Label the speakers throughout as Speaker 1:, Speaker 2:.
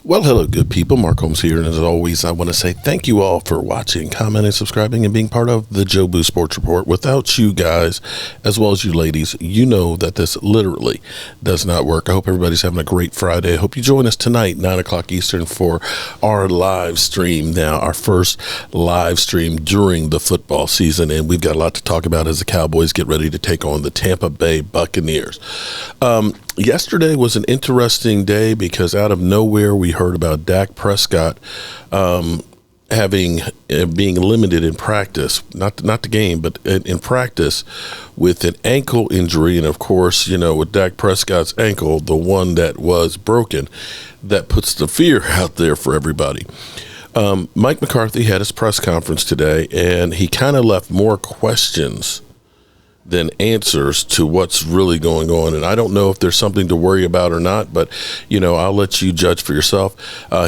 Speaker 1: Well, hello, good people. Mark Holmes here, and as always, I want to say thank you all for watching, commenting, subscribing, and being part of the Jobu Sports Report. Without you guys, as well as you ladies, you know that this literally does not work. I hope everybody's having a great Friday. I hope you join us tonight, 9 o'clock Eastern, for our live stream. Now, our first live stream during the football season, and we've got a lot to talk about as the Cowboys get ready to take on the Tampa Bay Buccaneers. Yesterday was an interesting day because out of nowhere we heard about Dak Prescott being limited in practice, not the game, but in practice with an ankle injury. And of course, you know, with Dak Prescott's ankle, the one that was broken, that puts the fear out there for everybody. Mike McCarthy had his press conference today, and he kind of left more questions than answers to what's really going on. And I don't know if there's something to worry about or not, but, you know, I'll let you judge for yourself.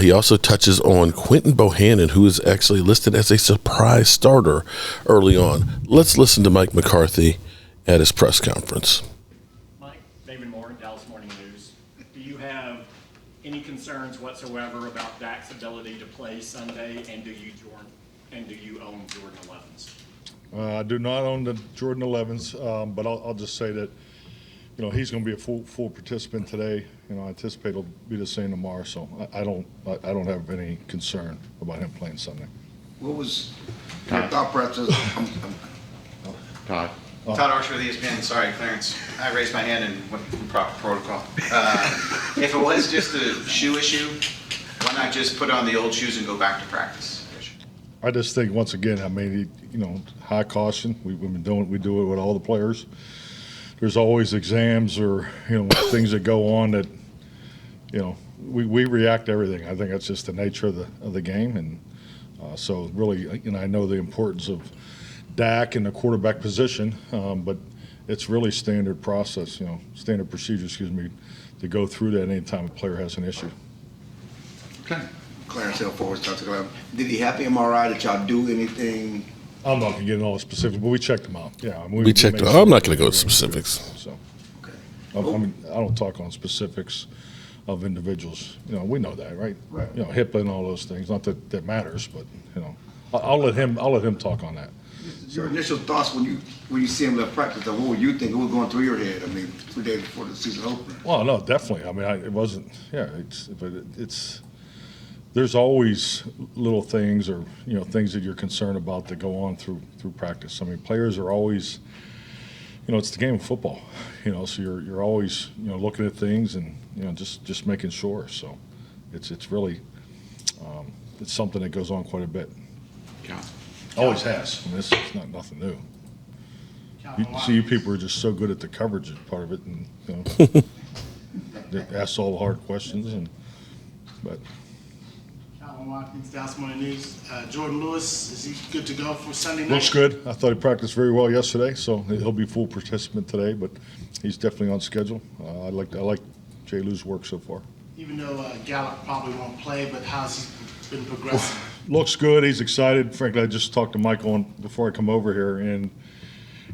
Speaker 1: He also touches on Quentin Bohannon, who is actually listed as a surprise starter early on. Let's listen to Mike McCarthy at his press conference.
Speaker 2: Mike, David Moore, Dallas Morning News. Do you have any concerns whatsoever about Dak's ability to play Sunday, and do you own Jordan 11s?
Speaker 3: I do not own the Jordan 11s, but I'll just say that, you know, he's going to be a full participant today. You know, I anticipate he'll be the same tomorrow, so I don't have any concern about him playing Sunday.
Speaker 4: What was your thought process?
Speaker 5: Todd Archer with ESPN. Sorry, Clarence. I raised my hand and went through proper protocol. If it was just a shoe issue, why not just put on the old shoes and go back to practice?
Speaker 3: I just think, once again, I mean, you know, high caution. We do it with all the players. There's always exams or, you know, things that go on that, you know, we react to everything. I think that's just the nature of the game, and so really, you know, I know the importance of Dak and the quarterback position, but it's really standard process, you know, standard procedure, to go through that anytime a player has an issue.
Speaker 4: Okay. Clarence Hill forward talked about. Did he have the MRI? Did y'all do anything?
Speaker 3: I'm not going to get into all the specifics, but we checked him out. Yeah, I mean,
Speaker 1: We checked him out. I'm not going to go to specifics.
Speaker 3: So,
Speaker 4: Okay.
Speaker 3: I mean, I don't talk on specifics of individuals. You know, we know that, right?
Speaker 4: Right.
Speaker 3: You know, HIPAA and all those things. Not that that matters, but you know, I'll let him talk on that.
Speaker 4: Your initial thoughts when you see him left practice, what were you thinking? What was going through your head? I mean, 3 days before the season opened.
Speaker 3: Well, no, definitely. I mean, it wasn't. Yeah, it's. There's always little things, or you know, things that you're concerned about that go on through practice. I mean, players are always, you know, it's the game of football, you know, so you're always, you know, looking at things and, you know, just making sure. So it's really it's something that goes on quite a bit.
Speaker 5: Yeah.
Speaker 3: Always has. I mean, it's not nothing new. You people are just so good at the coverage part of it, and you know, they ask all the hard questions, but.
Speaker 6: Watkins, Dallas Morning News. Jordan Lewis, is he good to go for Sunday night?
Speaker 3: Looks good. I thought he practiced very well yesterday, so he'll be full participant today. But he's definitely on schedule. I like Jay Lou's work so far.
Speaker 6: Even though Gallup probably won't play, but how's he been progressing?
Speaker 3: Looks good. He's excited. Frankly, I just talked to Mike before I come over here, and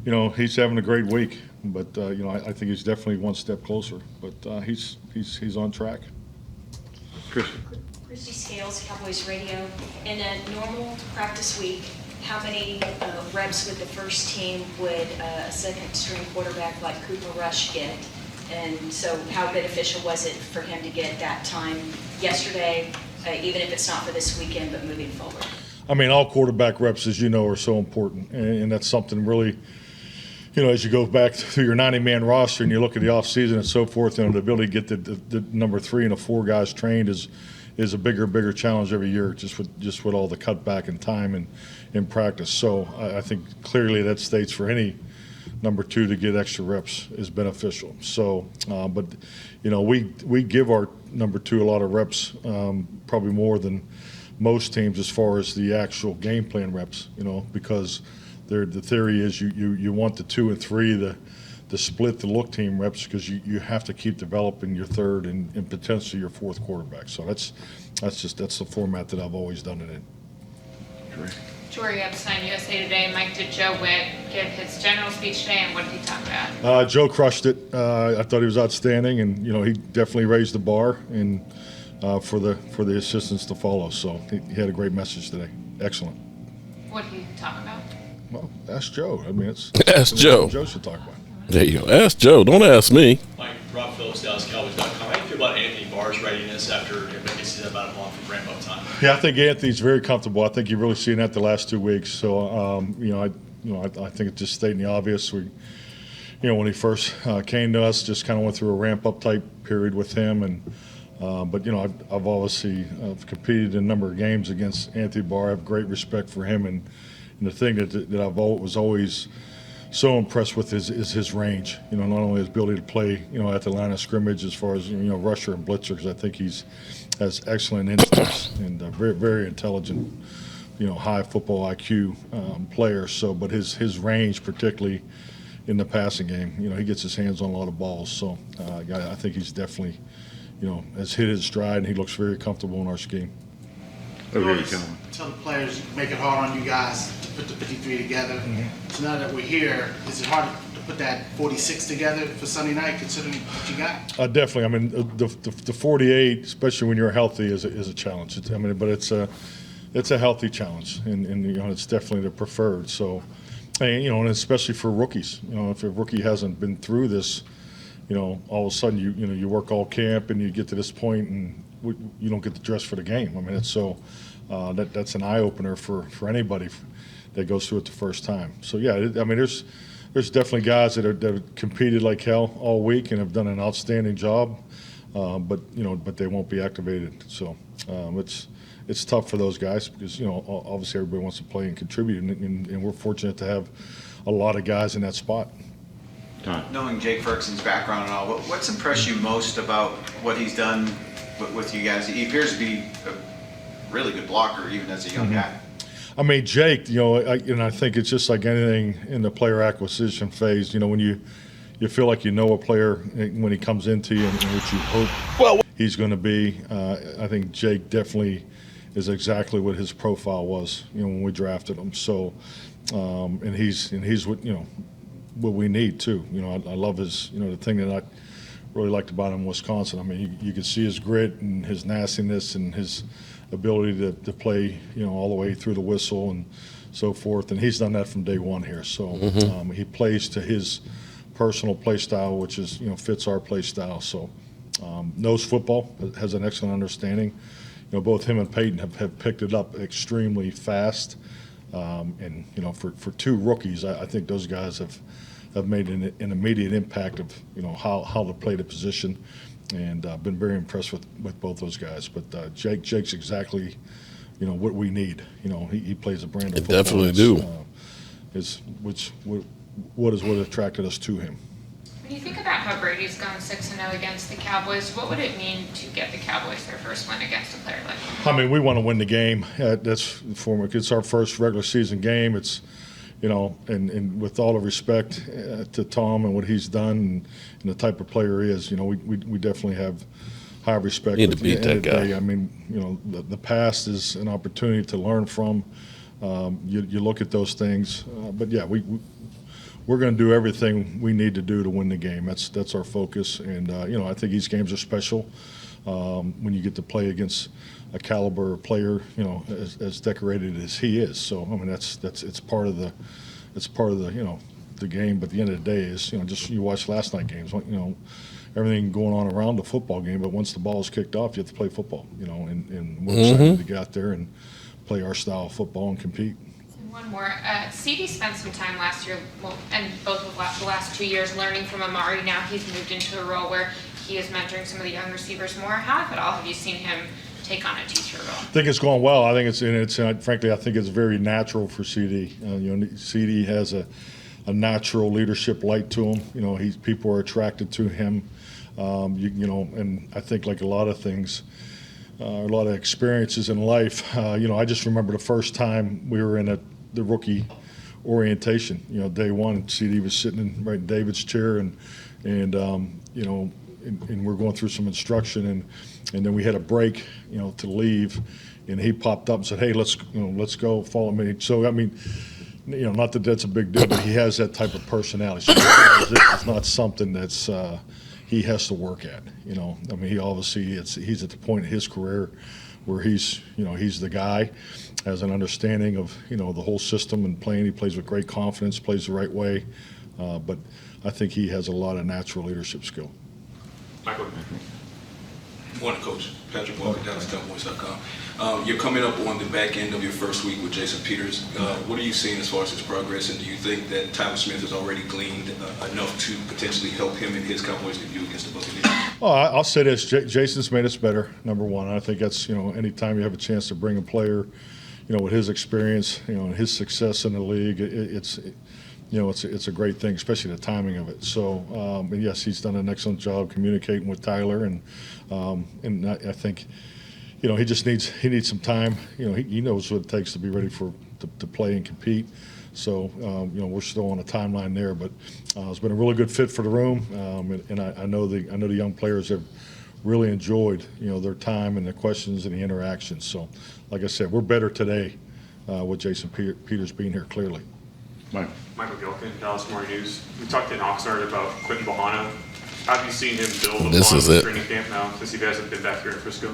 Speaker 3: you know, he's having a great week. But you know, I think he's definitely one step closer. But he's on track.
Speaker 7: Christy Scales, Cowboys Radio. In a normal practice week, how many reps with the first team would a second-string quarterback like Cooper Rush get? And so how beneficial was it for him to get that time yesterday, even if it's not for this weekend, but moving forward?
Speaker 3: I mean, all quarterback reps, as you know, are so important, and that's something really, you know, as you go back to your 90-man roster and you look at the offseason and so forth, you know, the ability to get the number 3 and the 4 guys trained is a bigger challenge every year, just with all the cutback in time and in practice. So I think clearly that states for any number 2 to get extra reps is beneficial. So, but you know, we give our number 2 a lot of reps, probably more than most teams as far as the actual game plan reps. You know, because the theory is you want the 2 and 3 to split the look team reps, because you have to keep developing your third and potentially your fourth quarterback. So that's the format that I've always done it in.
Speaker 8: Jory Epstein, USA Today. Mike, did Joe Witt give his general speech today, and what did he talk about?
Speaker 3: Joe crushed it. I thought he was outstanding, and you know, he definitely raised the bar, and for the assistants to follow. So he had a great message today. Excellent.
Speaker 8: What did he talk about?
Speaker 3: Well, ask Joe. I mean, it's
Speaker 1: Ask Joe.
Speaker 3: Joe should talk about it.
Speaker 1: There you go. Ask Joe. Don't ask me.
Speaker 9: Mike, Rob Phillips, DallasCowboys.com. How do you feel about Anthony Barr's readiness after he's about a month of ramp-up time?
Speaker 3: Yeah, I think Anthony's very comfortable. I think you've really seen that the last 2 weeks. So, I think it's just stating the obvious. When he first came to us, just kind of went through a ramp-up type period with him, but I've obviously competed in a number of games against Anthony Barr. I have great respect for him, and the thing that I've was always so impressed with is his range. Not only his ability to play, at the line of scrimmage as far as rusher and blitzer, because I think has excellent instincts and very very intelligent, high football IQ player. So, but his range, particularly in the passing game, he gets his hands on a lot of balls. So, I think he's definitely, has hit his stride, and he looks very comfortable in our scheme.
Speaker 6: Tell the players, make it hard on you guys to put the 53 together.
Speaker 3: Mm-hmm.
Speaker 6: So now that we're here, is it hard to put that 46 together for Sunday night, considering what you got?
Speaker 3: Definitely. I mean, the 48, especially when you're healthy, is a challenge. But it's a healthy challenge, and it's definitely the preferred. So, and especially for rookies. If a rookie hasn't been through this, all of a sudden you work all camp and you get to this point and you don't get to dress for the game. I mean, it's so that's an eye opener for anybody that goes through it the first time. So yeah, there's definitely guys that have competed like hell all week and have done an outstanding job, but they won't be activated. So it's tough for those guys because obviously everybody wants to play and contribute, and we're fortunate to have a lot of guys in that spot.
Speaker 5: Knowing Jake Ferguson's background and all, what's impressed you most about what he's done with you guys? He appears to be a really good blocker, even as a young guy.
Speaker 3: I mean, Jake, I think it's just like anything in the player acquisition phase. When you feel like a player when he comes into you and what you hope he's going to be. I think Jake definitely is exactly what his profile was, when we drafted him. So, and he's what we need too. I love his, the thing that I really liked about him in Wisconsin. I mean, you could see his grit and his nastiness and his ability to play, all the way through the whistle and so forth. And he's done that from day one here. So he plays to his personal play style, which is, fits our play style. So knows football, has an excellent understanding. Both him and Peyton have picked it up extremely fast. And for two rookies, I think those guys have made an immediate impact of how to play the position, and I've been very impressed with both those guys. But Jake's exactly what we need. He plays a brand of football.
Speaker 1: Definitely do.
Speaker 3: What attracted us to him.
Speaker 8: When you think about how Brady's gone 6-0 against the Cowboys, what would it mean to get the Cowboys their first win against a player like him?
Speaker 3: I mean, we want to win the game. It's our first regular season game. It's, and with all the respect to Tom and what he's done and the type of player he is, we definitely have high respect.
Speaker 1: Need to beat that guy.
Speaker 3: I mean, the past is an opportunity to learn from. You look at those things, but yeah, we're going to do everything we need to do to win the game. That's our focus, and I think these games are special when you get to play against a caliber player, as decorated as he is. So I mean, it's part of the the game. But at the end of the day, is just you watch last night games, everything going on around the football game. But once the ball is kicked off, you have to play football. And we're excited to get out there and play our style of football and compete.
Speaker 8: One more. CeeDee spent some time last year, and both of the last 2 years, learning from Amari. Now he's moved into a role where he is mentoring some of the young receivers more. How, if at all, have you seen him take on a teacher role? I
Speaker 3: think it's going well. I think frankly, I think it's very natural for CeeDee. CeeDee has a natural leadership light to him. People are attracted to him. And I think like a lot of things, a lot of experiences in life. I just remember the first time we were in the rookie orientation. Day one, CeeDee was sitting right in David's chair, and we're going through some instruction, and then we had a break, to leave, and he popped up and said, "Hey, let's go, follow me." So I mean, not that that's a big deal, but he has that type of personality. So it's not something that's he has to work at. I mean, he obviously he's at the point in his career where he's the guy, has an understanding of the whole system and playing. He plays with great confidence, plays the right way, but I think he has a lot of natural leadership skill.
Speaker 10: Michael. Morning, Coach. Patrick Walker, DallasCowboys.com. You're coming up on the back end of your first week with Jason Peters. What are you seeing as far as his progress, and do you think that Tyler Smith has already gleaned enough to potentially help him in his Cowboys debut against the Buccaneers?
Speaker 3: Well, I'll say this: Jason's made us better. Number one, I think that's anytime you have a chance to bring a player, with his experience, and his success in the league, it's a great thing, especially the timing of it. So, and yes, he's done an excellent job communicating with Tyler, and I think, he just needs some time. He knows what it takes to be ready to play and compete. So, we're still on a timeline there, but it's been a really good fit for the room, and I know the young players have really enjoyed their time and the questions and the interactions. So, like I said, we're better today with Jason Peters being here clearly.
Speaker 11: Michael Gilkin, Dallas Morning News. We talked in Oxnard about Quentin Bohannon. How have you seen him build upon training camp now since he hasn't been back here in Frisco?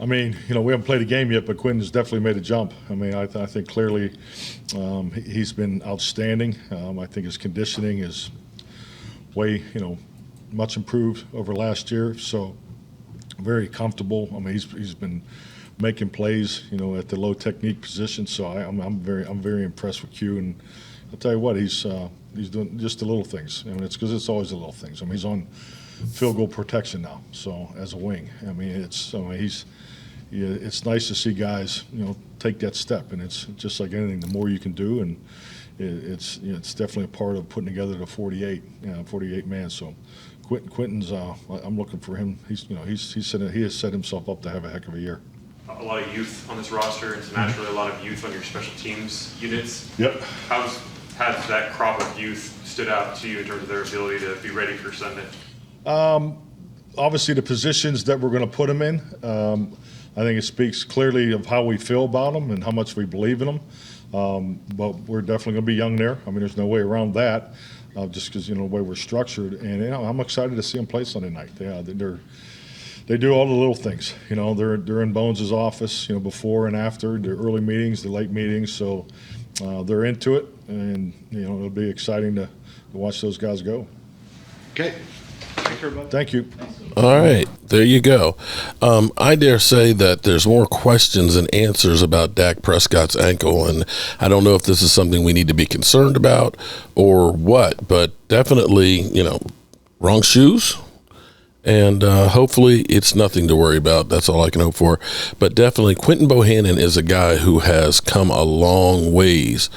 Speaker 3: I mean, we haven't played a game yet, but Quentin's definitely made a jump. I mean, I think clearly he's been outstanding. I think his conditioning is way, much improved over last year. So very comfortable. I mean, he's been making plays, at the low technique position. So I'm very impressed with Q. And I'll tell you what, he's doing just the little things. I mean, it's because it's always the little things. I mean, he's on field goal protection now, so as a wing. I mean, it's nice to see guys, take that step, and it's just like anything. The more you can do, and it's definitely a part of putting together the 48 man. So Quentin's, I'm looking for him. He has set himself up to have a heck of a year.
Speaker 11: A lot of youth on this roster, and naturally a lot of youth on your special teams units.
Speaker 3: Yep.
Speaker 11: Has that crop of youth stood out to you in terms of their ability to be ready for Sunday?
Speaker 3: Obviously, the positions that we're going to put them in, I think it speaks clearly of how we feel about them and how much we believe in them. But we're definitely going to be young there. I mean, there's no way around that, just because the way we're structured. And I'm excited to see them play Sunday night. They do all the little things. They're in Bones' office, before and after the early meetings, the late meetings. So they're into it, and it'll be exciting to watch those guys go.
Speaker 5: Okay.
Speaker 3: Thank you.
Speaker 1: All right, there you go. I dare say that there's more questions than answers about Dak Prescott's ankle, and I don't know if this is something we need to be concerned about or what, but definitely, wrong shoes. And hopefully it's nothing to worry about. That's all I can hope for. But definitely Quentin Bohannon is a guy who has come a long ways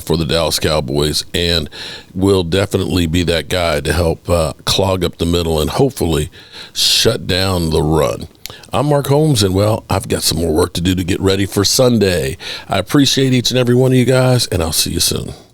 Speaker 1: for the Dallas Cowboys and will definitely be that guy to help clog up the middle and hopefully shut down the run. I'm Mark Holmes, and, I've got some more work to do to get ready for Sunday. I appreciate each and every one of you guys, and I'll see you soon.